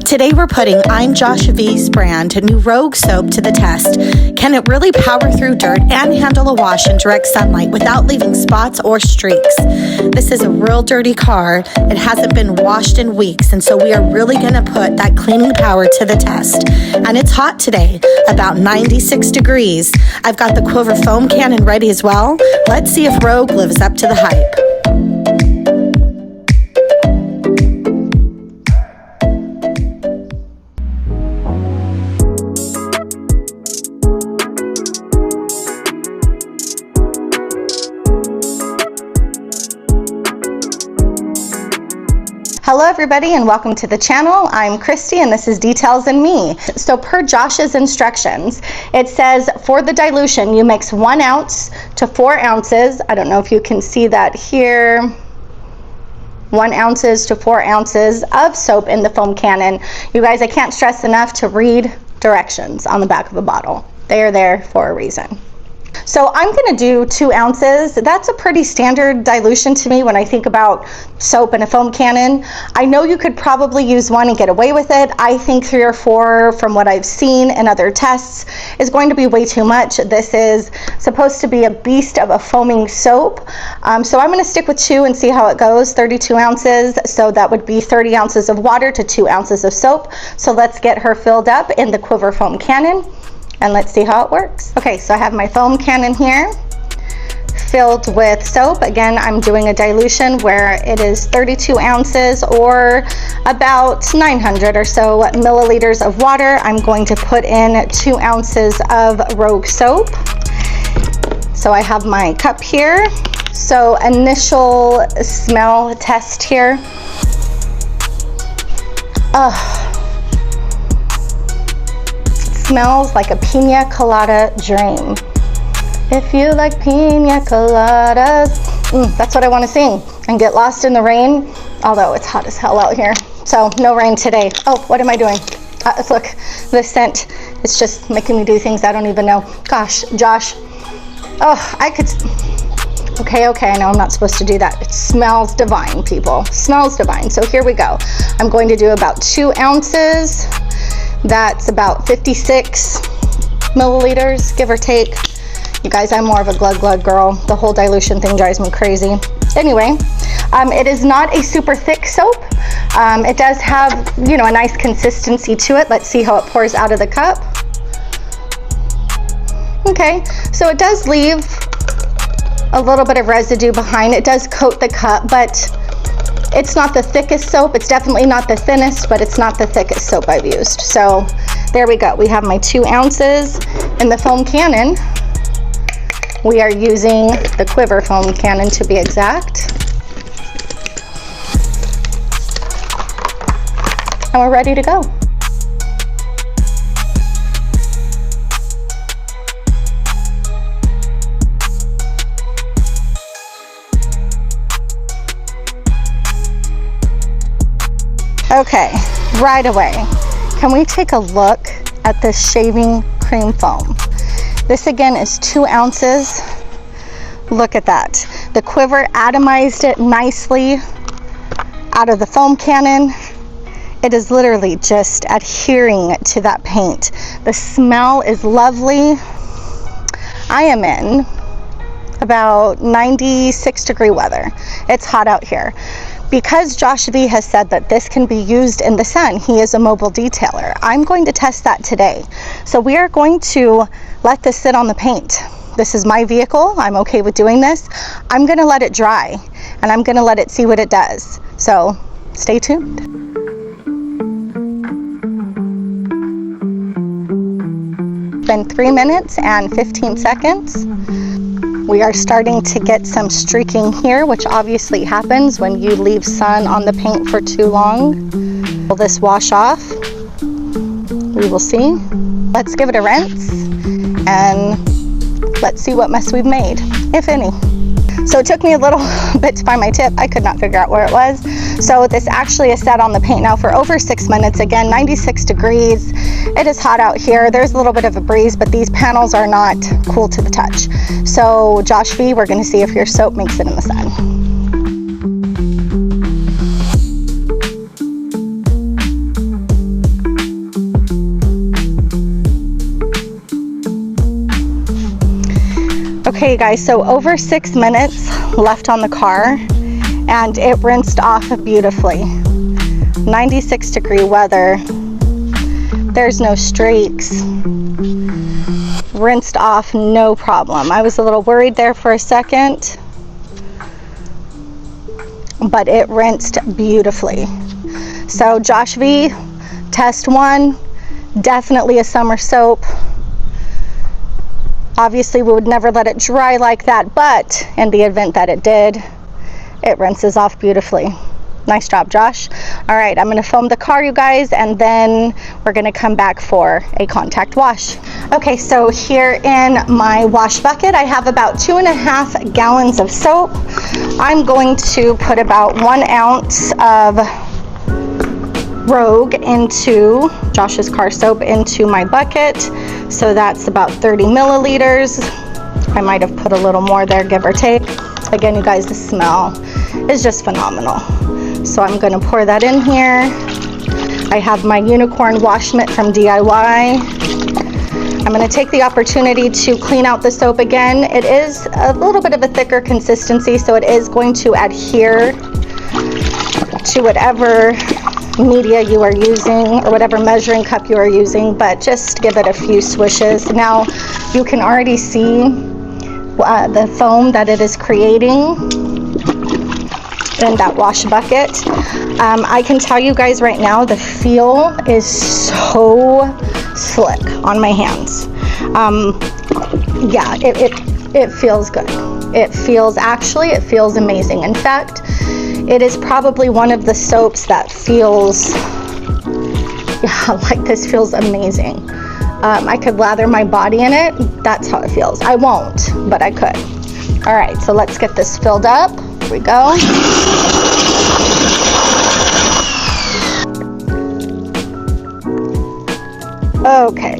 Today we're putting imJoshv's brand new Rogue soap to the test. Can it really power through dirt and handle a wash in direct sunlight without leaving spots or streaks? This is a real dirty car. It hasn't been washed in weeks, and so we are really going to put that cleaning power to the test. And it's hot today, about 96 degrees. I've got the Quivr Foam Cannon ready as well. Let's see if Rogue lives up to the hype. Hello everybody and welcome to the channel. I'm Christy and this is Details and Me. So per Josh's instructions, it says for the dilution you mix 1 ounce to 4 ounces. I don't know if you can see that here. 1 ounces to 4 ounces of soap in the foam cannon. You guys, I can't stress enough to read directions on the back of a bottle. They are there for a reason. So I'm going to do 2 ounces. That's a pretty standard dilution to me when I think about soap in a foam cannon. I know you could probably use 1 and get away with it. I think 3 or 4 from what I've seen in other tests is going to be way too much. This is supposed to be a beast of a foaming soap. So I'm going to stick with 2 and see how it goes. 32 ounces. So that would be 30 ounces of water to 2 ounces of soap. So let's get her filled up in the Quivr Foam Cannon. And let's see how it works. Okay, so I have my foam cannon here filled with soap. Again, I'm doing a dilution where it is 32 ounces or about 900 or so milliliters of water. I'm going to put in 2 ounces of Rogue soap. So I have my cup here. So initial smell test here. Smells like a pina colada dream. If you like pina coladas. That's what I want to sing and get lost in the rain, although it's hot as hell out here. So no rain today. Oh, what am I doing? Look, this scent, it's just making me do things I don't even know. Gosh, Josh. Oh, I could. Okay, I know I'm not supposed to do that. It smells divine, people. Smells divine. So here we go. I'm going to do about 2 ounces. That's about 56 milliliters, give or take. You guys, I'm more of a glug girl. The whole dilution thing drives me crazy. Anyway, it is not a super thick soap. It does have, you know, a nice consistency to it. Let's see how it pours out of the cup. Okay, so it does leave a little bit of residue behind. It does coat the cup, but it's not the thickest soap. It's definitely not the thinnest, but it's not the thickest soap I've used. So there we go. We have my 2 ounces in the foam cannon. We are using the Quivr Foam Cannon to be exact. And we're ready to go. Okay, right away, can we take a look at this shaving cream foam? This again is 2 ounces. Look at that. The Quivr atomized it nicely out of the foam cannon. It is literally just adhering to that paint. The smell is lovely. I am in about 96 degree weather. It's hot out here. Because JoshV has said that this can be used in the sun, he is a mobile detailer. I'm going to test that today. So we are going to let this sit on the paint. This is my vehicle. I'm okay with doing this. I'm going to let it dry and I'm going to let it see what it does. So stay tuned. Been 3 minutes and 15 seconds. We are starting to get some streaking here, which obviously happens when you leave sun on the paint for too long. Will this wash off? We will see. Let's give it a rinse and let's see what mess we've made, if any. So it took me a little bit to find my tip. I could not figure out where it was. So this actually is set on the paint now for over 6 minutes. Again, 96 degrees. It is hot out here. There's a little bit of a breeze, but these panels are not cool to the touch. So JoshV, we're going to see if your soap makes it in the sun. Okay guys, so over 6 minutes left on the car and it rinsed off beautifully. 96-degree weather. There's no streaks. Rinsed off no problem. I was a little worried there for a second, but it rinsed beautifully. So JoshV test 1, definitely a summer soap. Obviously we would never let it dry like that, but in the event that it did, it rinses off beautifully. Nice job, Josh. All right, I'm gonna foam the car, you guys, and then we're gonna come back for a contact wash. Okay, so here in my wash bucket, I have about 2.5 gallons of soap. I'm going to put about 1 ounce of Rogue into Josh's car soap into my bucket. So that's about 30 milliliters. I might have put a little more there, give or take. Again, you guys, the smell is just phenomenal. So I'm gonna pour that in here. I have my unicorn wash mitt from DIY. I'm gonna take the opportunity to clean out the soap again. It is a little bit of a thicker consistency, so it is going to adhere to whatever media you are using or whatever measuring cup you are using, but just give it a few swishes. Now you can already see the foam that it is creating in that wash bucket. I can tell you guys right now, the feel is so slick on my hands. Yeah, it feels good. It feels amazing. In fact, it is probably one of the soaps that feels, yeah, like this feels amazing. I could lather my body in it. That's how it feels. I won't, but I could. All right, so let's get this filled up. Here we go. Okay,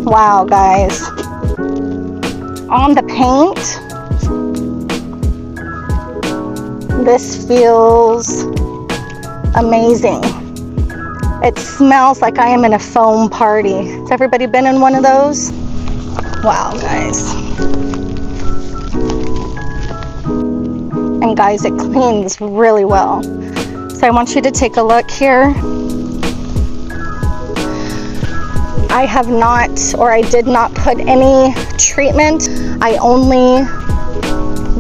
wow guys. On the paint, this feels amazing. It smells like I am in a foam party. Has everybody been in one of those? Wow, guys. And guys, it cleans really well. So I want you to take a look here. I have not, or I did not put any treatment. I only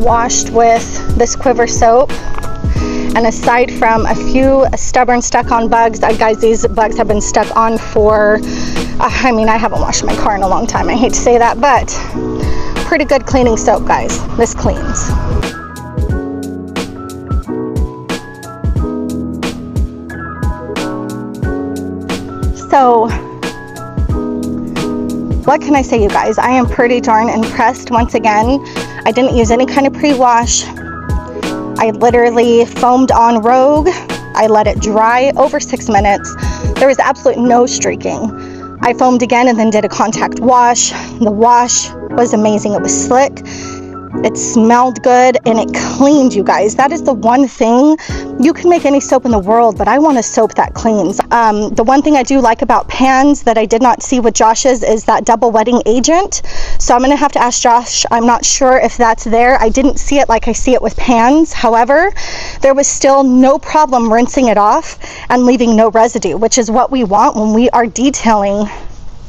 washed with this Quivr soap. And aside from a few stubborn stuck-on bugs, guys, these bugs have been stuck on for, I mean, I haven't washed my car in a long time. I hate to say that, but pretty good cleaning soap, guys. This cleans. So, what can I say, you guys? I am pretty darn impressed. Once again, I didn't use any kind of pre-wash. I literally foamed on Rogue. I let it dry over 6 minutes. There was absolutely no streaking. I foamed again and then did a contact wash. The wash was amazing. It was slick. It smelled good and it cleaned, you guys. That is the one thing. You can make any soap in the world, but I want a soap that cleans. The one thing I do like about pans that I did not see with Josh's is that double wetting agent. So I'm gonna have to ask Josh. I'm not sure if that's there. I didn't see it like I see it with pans. However, there was still no problem rinsing it off and leaving no residue, which is what we want when we are detailing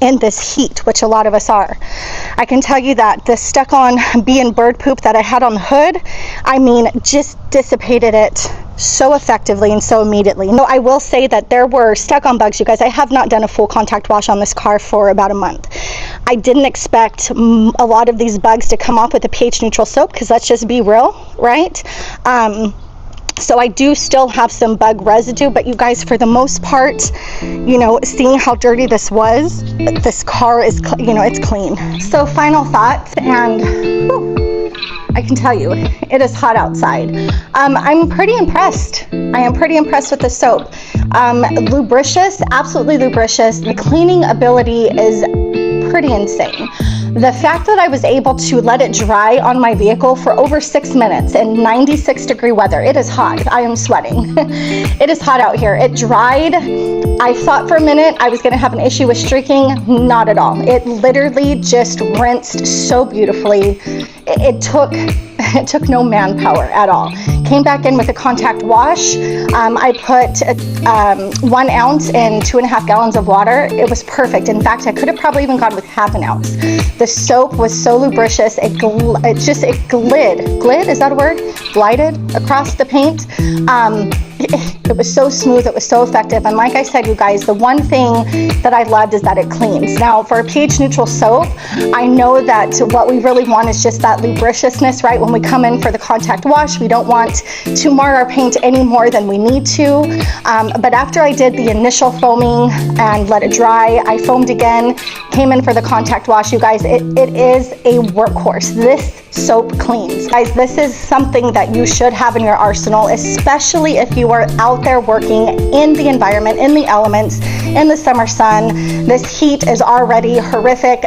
in this heat, which a lot of us are. I can tell you that the stuck on bee and bird poop that I had on the hood, I mean, just dissipated it so effectively and so immediately. No, I will say that there were stuck on bugs, you guys. I have not done a full contact wash on this car for about a month. I didn't expect a lot of these bugs to come off with a pH neutral soap, because let's just be real, right? So I do still have some bug residue, but you guys, for the most part, you know, seeing how dirty this was, this car is, you know, it's clean. So final thoughts, and whew, I can tell you, it is hot outside. I'm pretty impressed. I am pretty impressed with the soap. Lubricious, absolutely lubricious. The cleaning ability is pretty insane. The fact that I was able to let it dry on my vehicle for over 6 minutes in 96-degree weather. It is hot. I am sweating. It is hot out here. It dried. I thought for a minute I was going to have an issue with streaking. Not at all. It literally just rinsed so beautifully. It took no manpower at all. Came back in with a contact wash. I put 1 ounce in 2.5 gallons of water. It was perfect. In fact, I could have probably even gone with ½ an ounce. The soap was so lubricious. It glid, is that a word? Glided across the paint. It was so smooth, it was so effective. And like I said, you guys, the one thing that I loved is that it cleans. Now, for a pH neutral soap, I know that what we really want is just that lubriciousness, right? When we come in for the contact wash, we don't want to mar our paint any more than we need to. But after I did the initial foaming and let it dry, I foamed again, came in for the contact wash. You guys, it is a workhorse. This soap cleans. Guys, this is something that you should have in your arsenal, especially if you are out there working in the environment, in the elements, in the summer sun. This heat is already horrific.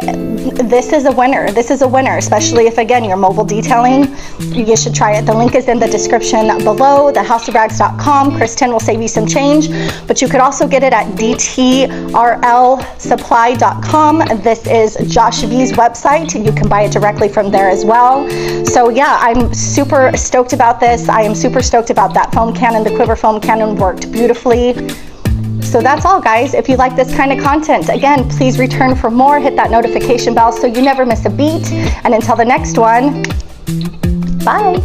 This is a winner. This is a winner, especially if, again, you're mobile detailing. You should try it. The link is in the description below, thehouseofrags.com. KRIS10 will save you some change, but you could also get it at dtrlsupply.com. This is JoshV's website. You can buy it directly from there as well. So yeah, I'm super stoked about this. I am super stoked about that foam cannon. The Quivr Foam Cannon worked beautifully. So that's all, guys. If you like this kind of content, again, please return for more. Hit that notification bell so you never miss a beat. And until the next one, bye.